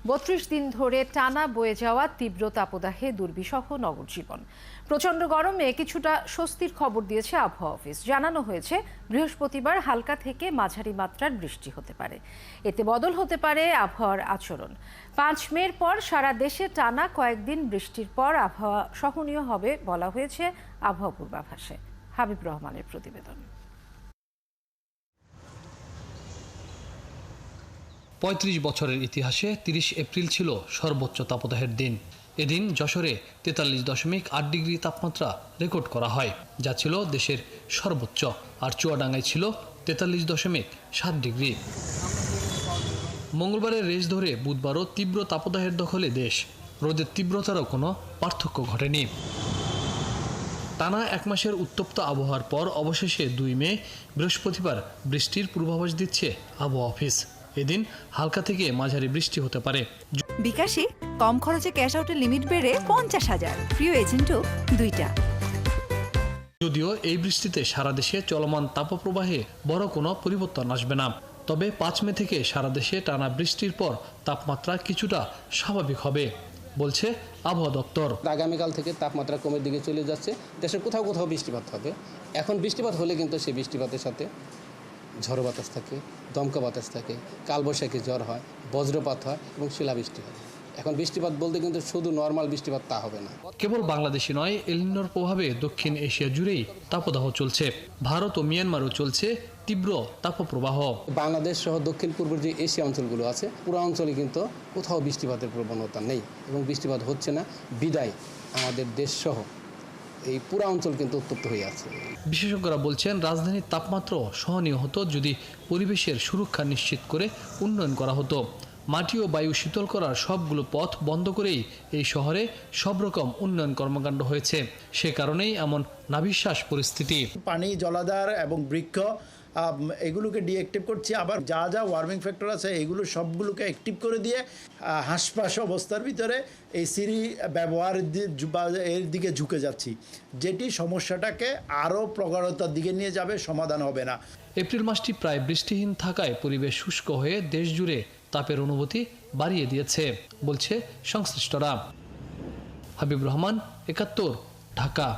৩২ দিন ধরে টানা বয়ে যাওয়া তীব্র তাপদাহে দুর্বিষহ নগর জীবন। প্রচণ্ড গরমে কিছুটা স্বস্তির খবর দিয়েছে আবহাওয়া অফিস। জানানো হয়েছে বৃহস্পতিবার হালকা থেকে মাঝারি মাত্রার বৃষ্টি হতে পারে। এতে বদল হতে পারে আবহাওয়ার আচরণ। ৫ মের পর সারা দেশে টানা কয়েকদিন বৃষ্টির পর আবহাওয়া সহনীয় হবে বলা হয়েছে আবহাওয়া পূর্বাভাসে। হাবিব রহমানের প্রতিবেদন। ৩৫ বছরের ইতিহাসে ৩০ এপ্রিল ছিল সর্বোচ্চ তাপদাহের দিন। এদিন যশোরে ৪৩.৮ ডিগ্রি তাপমাত্রা রেকর্ড করা হয়, যা ছিল দেশের সর্বোচ্চ। আর চুয়াডাঙ্গায় ছিল ৪৩.৭ ডিগ্রি। মঙ্গলবারের রেশ ধরে বুধবারও তীব্র তাপদাহের দখলে দেশ। রোদের তীব্রতারও কোনো পার্থক্য ঘটেনি। টানা এক মাসের উত্তপ্ত আবহাওয়ার পর অবশেষে ২ মে বৃহস্পতিবার বৃষ্টির পূর্বাভাস দিচ্ছে আবহাওয়া অফিস। এদিন হালকা থেকে মাঝারি বৃষ্টি হতে পারে। বিকাশে কম খরচে ক্যাশ আউটের লিমিট বেড়ে ৫০,০০০। প্রিয় এজেন্টও ২টা। যদিও এই বৃষ্টিতে সারা দেশে চলমান তাপপ্রবাহে বড় কোনো পরিবর্তন আসবে না, তবে ৫ মে থেকে সারা দেশে টানা বৃষ্টির পর তাপমাত্রা কিছুটা স্বাভাবিক হবে বলছে আবহাওয়া দপ্তর। আগামীকাল থেকে তাপমাত্রা কমের দিকে চলে যাচ্ছে। দেশের কোথাও কোথাও বৃষ্টিপাত হবে। এখন বৃষ্টিপাত হলে কিন্তু সেই বৃষ্টিপাতের সাথে ঝড়ো বাতাস থাকে, দমকা বাতাস থাকে, কালবৈশাখী ঝড় হয়, বজ্রপাত হয় এবং শিলাবৃষ্টি হয়। এখন বৃষ্টিপাত বলতে কিন্তু শুধু নর্মাল বৃষ্টিপাত তা হবে না। কেবল বাংলাদেশে নয়, এল নিনোর প্রভাবে দক্ষিণ এশিয়া জুড়েই তাপদাহ চলছে। ভারত ও মিয়ানমারও চলছে তীব্র তাপপ্রবাহ। বাংলাদেশ সহ দক্ষিণ পূর্বের যে এশিয়া অঞ্চলগুলো আছে, পুরো অঞ্চলে কিন্তু কোথাও বৃষ্টিপাতের প্রবণতা নেই এবং বৃষ্টিপাত হচ্ছে না। বিদায় আমাদের দেশ সহ এই পুরো অঞ্চল কিন্তু উত্তপ্ত হয়ে আছে। বিশেষজ্ঞরা বলছেন, রাজধানীর তাপমাত্রা সহনীয় হতো যদি পরিবেশের সুরক্ষা নিশ্চিত করে উন্নয়ন করা হতো। মাটি ও বায়ু শীতল করার সবগুলো পথ বন্ধ করেই এই শহরে সব রকম উন্নয়ন কর্মকাণ্ড হয়েছে। সে কারণেই এমন নাভিশ্বাস পরিস্থিতি। পানি, জলাধার এবং বৃক্ষ এগুলোকে ডিঅ্যাক্টিভ করছি। আবার যা যা ওয়ার্মিং ফ্যাক্টর আছে এগুলো সবগুলোকে অ্যাক্টিভ করে দিয়ে হাঁসফাঁস অবস্থার ভিতরে এই সিঁড়ি ব্যবহার এর দিকে ঝুঁকে যাচ্ছি, যেটি সমস্যাটাকে আরও প্রগাঢ়তার দিকে নিয়ে যাবে, সমাধান হবে না। এপ্রিল মাসটি প্রায় বৃষ্টিহীন থাকায় পরিবেশ শুষ্ক হয়ে দেশ জুড়ে তাপের অনুভূতি বাড়িয়ে দিয়েছে বলছে সংশ্লিষ্টরা। হাবিব রহমান, ৭১, ঢাকা।